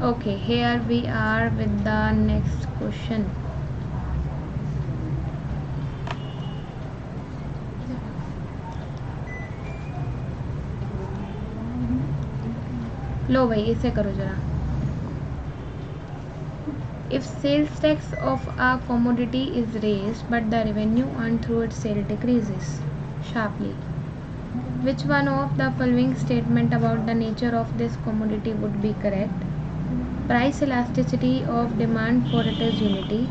Okay, here we are with the next question. लो भाई इसे करो जरा. If sales tax of a commodity is raised but the revenue earned through its sale decreases sharply, which one of the following statement about the nature of this commodity would be correct? Price elasticity of demand for it is unity.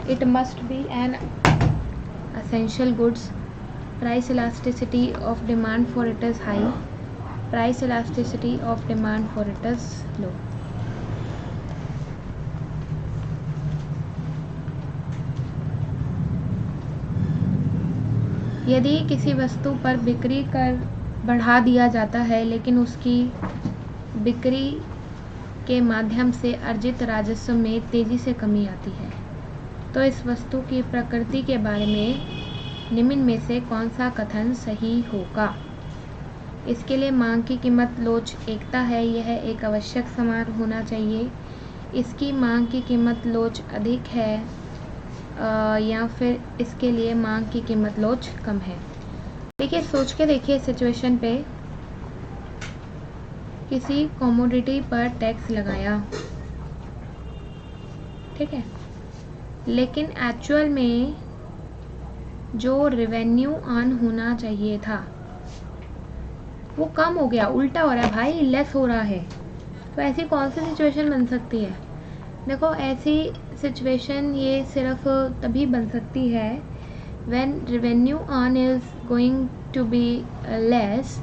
It must be an essential goods. Price elasticity of demand for it is high. Price elasticity of demand for it is low. यदि किसी वस्तु पर बिक्री कर बढ़ा दिया जाता है लेकिन उसकी बिक्री के माध्यम से अर्जित राजस्व में तेजी से कमी आती है, तो इस वस्तु की प्रकृति के बारे में निम्न में से कौन सा कथन सही होगा? इसके लिए मांग की कीमत लोच एकता है, यह एक आवश्यक समान होना चाहिए. इसकी मांग की कीमत लोच अधिक है, या फिर इसके लिए मांग की कीमत लोच कम है. देखिए, सोच के देखिए सिचुएशन पे. किसी कमोडिटी पर टैक्स लगाया, ठीक है, लेकिन एक्चुअल में जो रेवेन्यू अर्न होना चाहिए था वो कम हो गया, उल्टा हो रहा है भाई, लेस हो रहा है. तो ऐसी कौन सी सिचुएशन बन सकती है? देखो, ऐसी सिचुएशन ये सिर्फ तभी बन सकती है when revenue earn is going to be less,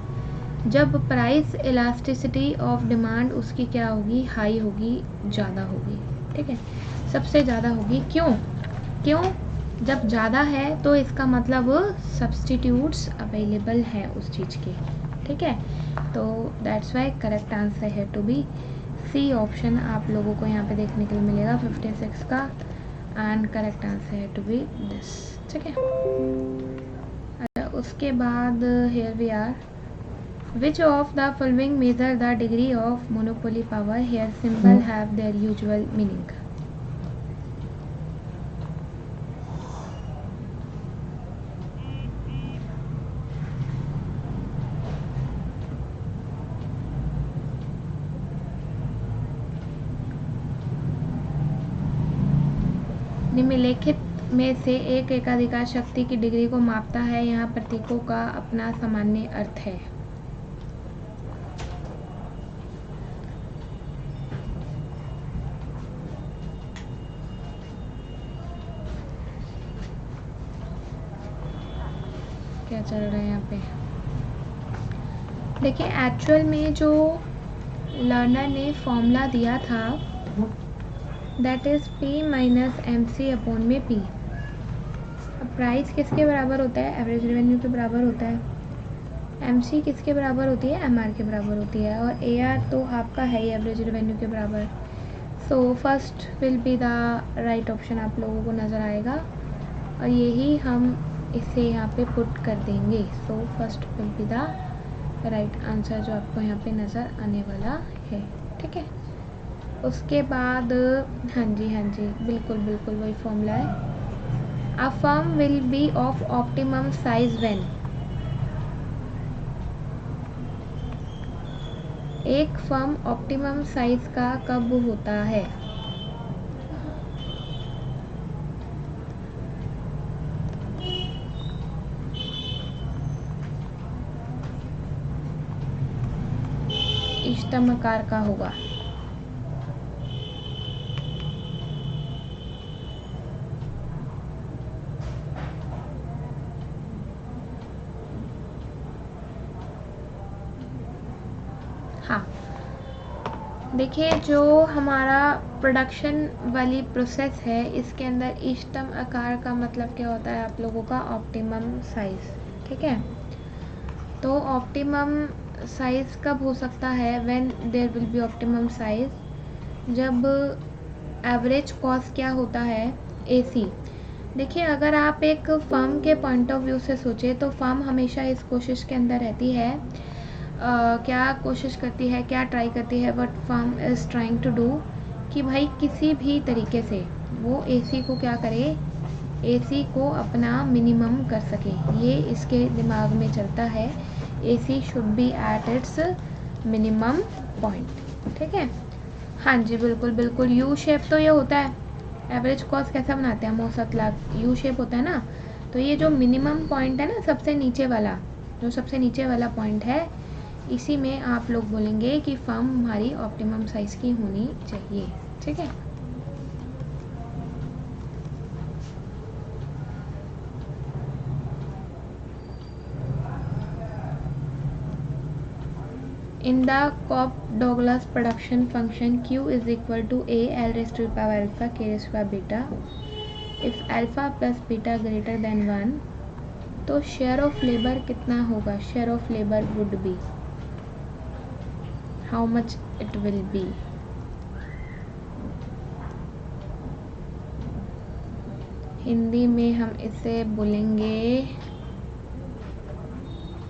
जब प्राइस इलास्टिसिटी ऑफ डिमांड उसकी क्या होगी? हाई होगी, ज़्यादा होगी. ठीक है, सबसे ज़्यादा होगी. क्यों? जब ज़्यादा है तो इसका मतलब सब्सटीट्यूट्स अवेलेबल हैं उस चीज़ के. ठीक है, तो दैट्स वाई करेक्ट आंसर है टू बी सी ऑप्शन. आप लोगों को यहाँ पे देखने के लिए मिलेगा 56 का, एंड करेक्ट आंसर है टू बी दिस. ठीक है, अच्छा, उसके बाद here we are. Which of the following measure the degree of monopoly power? Here symbol have their usual meaning. निम्नलिखित में से एक एकाधिकार शक्ति की डिग्री को मापता है. यहाँ प्रतीकों का अपना सामान्य अर्थ है. क्या चल रहा है यहाँ पे? देखिए, एक्चुअल में जो लर्नर ने फॉर्मूला दिया था that is P minus MC upon में P. अब प्राइस किसके बराबर होता है? एवरेज रेवेन्यू के बराबर होता है. MC किसके बराबर होती है? MR के बराबर होती है. और AR तो आपका है ही एवरेज रेवेन्यू के बराबर. So first will be the right option आप लोगों को नज़र आएगा, और यही हम इसे यहाँ पे पुट कर देंगे. So first will be the right answer जो आपको यहाँ पे नज़र आने वाला है. ठीक है, उसके बाद हाँ जी, बिल्कुल वही फॉर्मूला है. A firm will be of optimum size when. एक फर्म ऑप्टिमम साइज का कब होता है? इष्टतम आकार का होगा. हाँ, देखिए, जो हमारा प्रोडक्शन वाली प्रोसेस है इसके अंदर इष्टतम आकार का मतलब क्या होता है आप लोगों का? Optimum size. ठीक है, तो ऑप्टिमम साइज कब हो सकता है? When there will be optimum size, जब एवरेज कॉस्ट क्या होता है? AC. देखिए, अगर आप एक फर्म के पॉइंट ऑफ व्यू से सोचें तो फर्म हमेशा इस कोशिश के अंदर रहती है क्या कोशिश करती है, क्या ट्राई करती है, what firm is trying to do, कि भाई किसी भी तरीके से वो एसी को क्या करे, एसी को अपना मिनिमम कर सके। ये इसके दिमाग में चलता है, AC should be at its minimum point. ठीक है, हाँ जी बिल्कुल बिल्कुल। यू शेप तो ये होता है, एवरेज कॉस्ट कैसा बनाते हैं, औसत लाभ यू शेप होता है ना। तो ये जो मिनिमम पॉइंट है ना, सबसे नीचे वाला, जो सबसे नीचे वाला पॉइंट है, इसी में आप लोग बोलेंगे कि फर्म हमारी ऑप्टिमम साइज़ की होनी चाहिए। ठीक है, in the Cobb-Douglas production function Q is equal to A L raised to the power alpha K raised to the power beta, if alpha plus beta greater than 1, तो share of labour कितना होगा, share of labour would be, how much it will be. Hindi में हम इसे बोलेंगे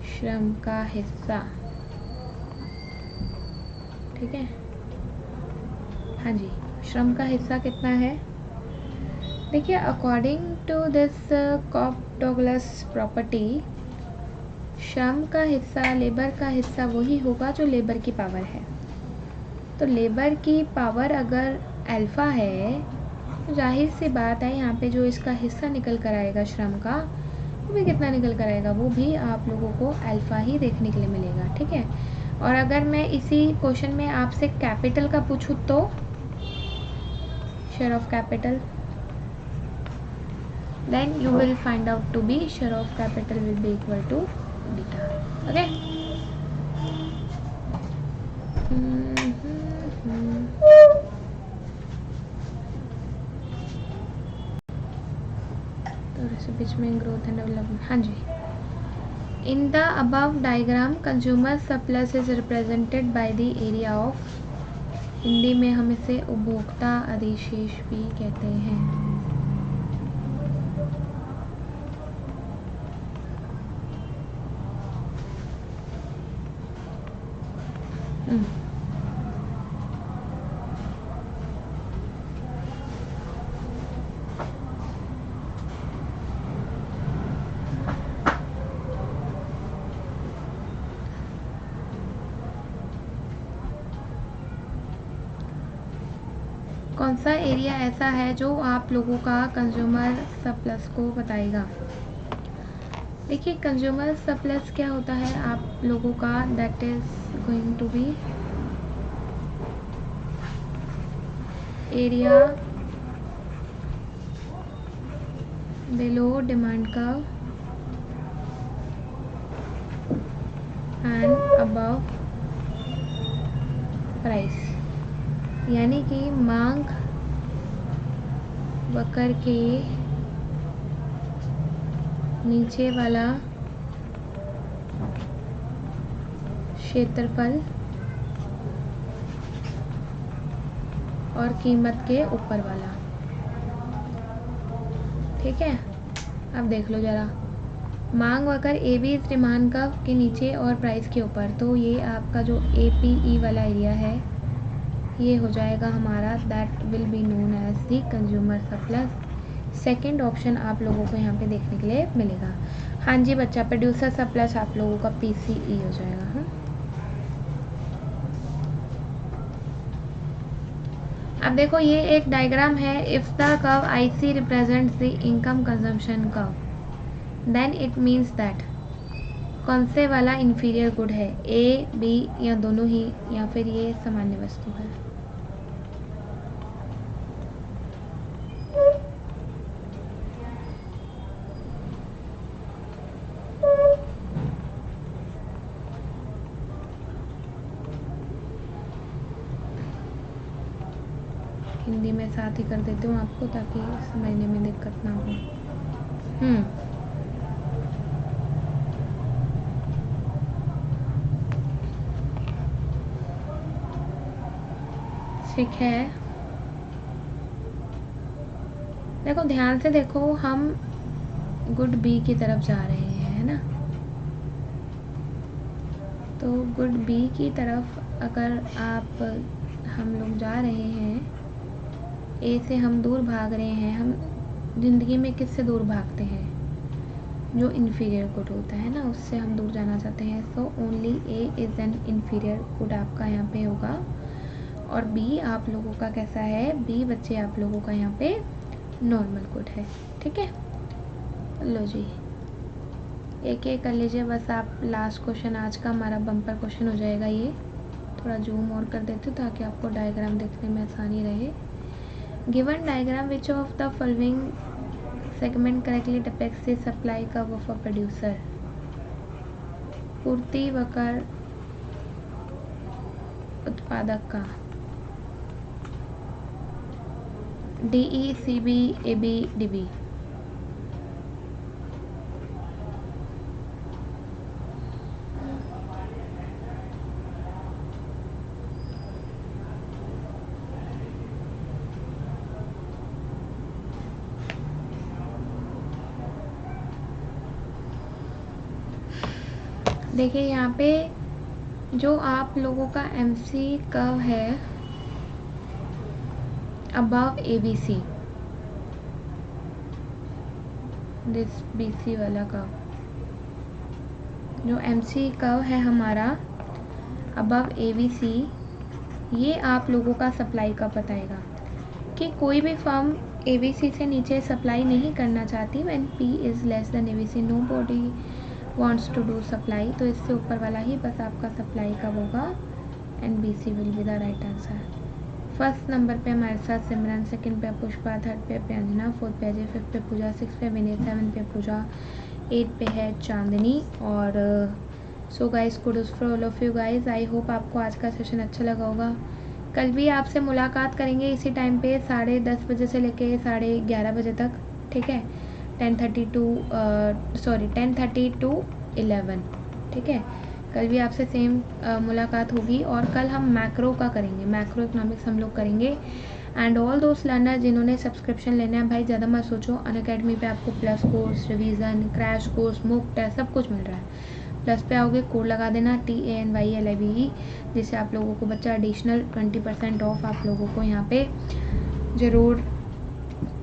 श्रम का हिस्सा। ठीक है, हाँ जी, श्रम का हिस्सा कितना है। देखिए, according to this Cobb Douglas property, श्रम का हिस्सा, लेबर का हिस्सा वही होगा जो लेबर की पावर है। तो लेबर की पावर अगर अल्फ़ा है, तो जाहिर सी बात है यहाँ पे जो इसका हिस्सा निकल कर आएगा श्रम का, वो भी कितना निकल कर आएगा, वो भी आप लोगों को अल्फ़ा ही देखने के लिए मिलेगा। ठीक है, और अगर मैं इसी क्वेश्चन में आपसे कैपिटल का पूछूँ तो share of capital, then you will find out to be share of capital will be equal to beta. Okay, तो इस बीच में ग्रोथ एंड डेवलपमेंट। हाँ जी, in the above diagram consumer surplus is represented by the area of, Hindi में हम इसे उपभोक्ता अधिशेष भी कहते हैं। कौन सा एरिया ऐसा है जो आप लोगों का कंज्यूमर सरप्लस को बताएगा। देखिए, कंज्यूमर सरप्लस क्या होता है आप लोगों का, that is going to be area below demand curve and above price, यानी कि मांग वक्र के नीचे वाला क्षेत्रफल और कीमत के ऊपर वाला। ठीक है, अब देख लो जरा, मांग वक्र ए बी डिमांड कर्व के नीचे और प्राइस के ऊपर, तो ये आपका जो ए पी ई वाला एरिया है ये हो जाएगा हमारा, that will be known as the consumer surplus. Second option आप लोगों को यहाँ पे देखने के लिए मिलेगा। हाँ जी बच्चा, प्रोड्यूसर सरप्लस आप लोगों का पीसीई हो जाएगा। हाँ, अब देखो ये एक डायग्राम है, if the curve I C represents the income consumption curve, then it means that कौन से वाला इंफीरियर गुड है, ए बी या दोनों ही, या फिर ये सामान्य वस्तु है। हिंदी में साथ ही कर देती हूँ आपको ताकि समझने में दिक्कत ना हो। ठीक है, देखो ध्यान से देखो, हम गुड बी की तरफ जा रहे हैं, है ना। तो गुड बी की तरफ अगर हम लोग जा रहे हैं, ए से हम दूर भाग रहे हैं। हम ज़िंदगी में किससे दूर भागते हैं? जो इन्फीरियर गुड होता है ना, उससे हम दूर जाना चाहते हैं। So only A is an inferior good आपका यहाँ पे होगा। और बी आप लोगों का कैसा है? बी बच्चे आप लोगों का यहाँ पे नॉर्मल गुड है। ठीक है, लो जी, एक एक कर लीजिए बस आप। लास्ट क्वेश्चन आज का हमारा बम्पर क्वेश्चन हो जाएगा ये। थोड़ा जूम और कर देती हूँ ताकि आपको डायग्राम देखने में आसानी रहे। Given diagram which of the following segment correctly depicts the supply curve of a producer. पूर्ति वक्र उत्पादक का, DE CB AB DB। देखिए यहाँ पे जो आप लोगों का MC कर्व है अबव ABC, दिस BC वाला कर्व, जो MC कर्व है हमारा अबव ABC, ये आप लोगों का सप्लाई का बताएगा कि कोई भी फर्म ABC से नीचे सप्लाई नहीं करना चाहती। When P is less than ABC nobody wants to do supply. तो इससे ऊपर वाला ही बस आपका सप्लाई का होगा and BC will be the right answer. First number पे हमारे साथ सिमरन, सेकंड पे पुष्पा, थर्ड पे अंजना, फोर्थ पे अजय, फिफ्थ पे पूजा, सिक्स पे विनय, सेवन पे पूजा, 8 पे है चांदनी। और so guys kudos for all of you guys. I hope आपको आज का सेशन अच्छा लगा होगा। कल भी आपसे मुलाकात करेंगे इसी टाइम पे 10:30 बजे से लेके 11:30 बजे तक। ठीक है, 10:30 टू 11। ठीक है, कल भी आपसे सेम मुलाकात होगी। और कल हम मैक्रो का करेंगे, मैक्रो इकोनॉमिक्स हम लोग करेंगे। एंड ऑल दोस्त लर्नर जिन्होंने सब्सक्रिप्शन लेना है भाई, ज़्यादा मत सोचो, अनअकैडमी पे आपको plus course, revision, crash course, मुफ्त टेस्ट सब कुछ मिल रहा है। प्लस पे आओगे, कोड लगा देना TANYLIVE, जिससे आप लोगों को बच्चा एडिशनल 20% ऑफ आप लोगों को यहाँ पे ज़रूर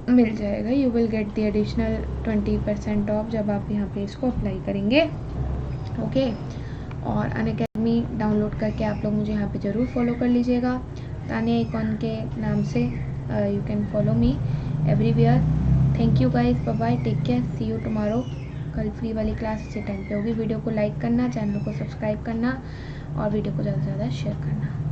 मिल जाएगा। You will get the additional 20% of जब आप यहाँ पे इसको अप्लाई करेंगे। ओके, और अनअकैडमी डाउनलोड करके आप लोग मुझे यहाँ पे ज़रूर फॉलो कर लीजिएगा, तानिया इकॉन के नाम से। You can follow me everywhere. Thank you guys, bye bye, take care, see you tomorrow. कल फ्री वाली क्लास इसी टाइम पे होगी। वीडियो को लाइक करना, चैनल को सब्सक्राइब करना और वीडियो को ज़्यादा से ज़्यादा शेयर करना।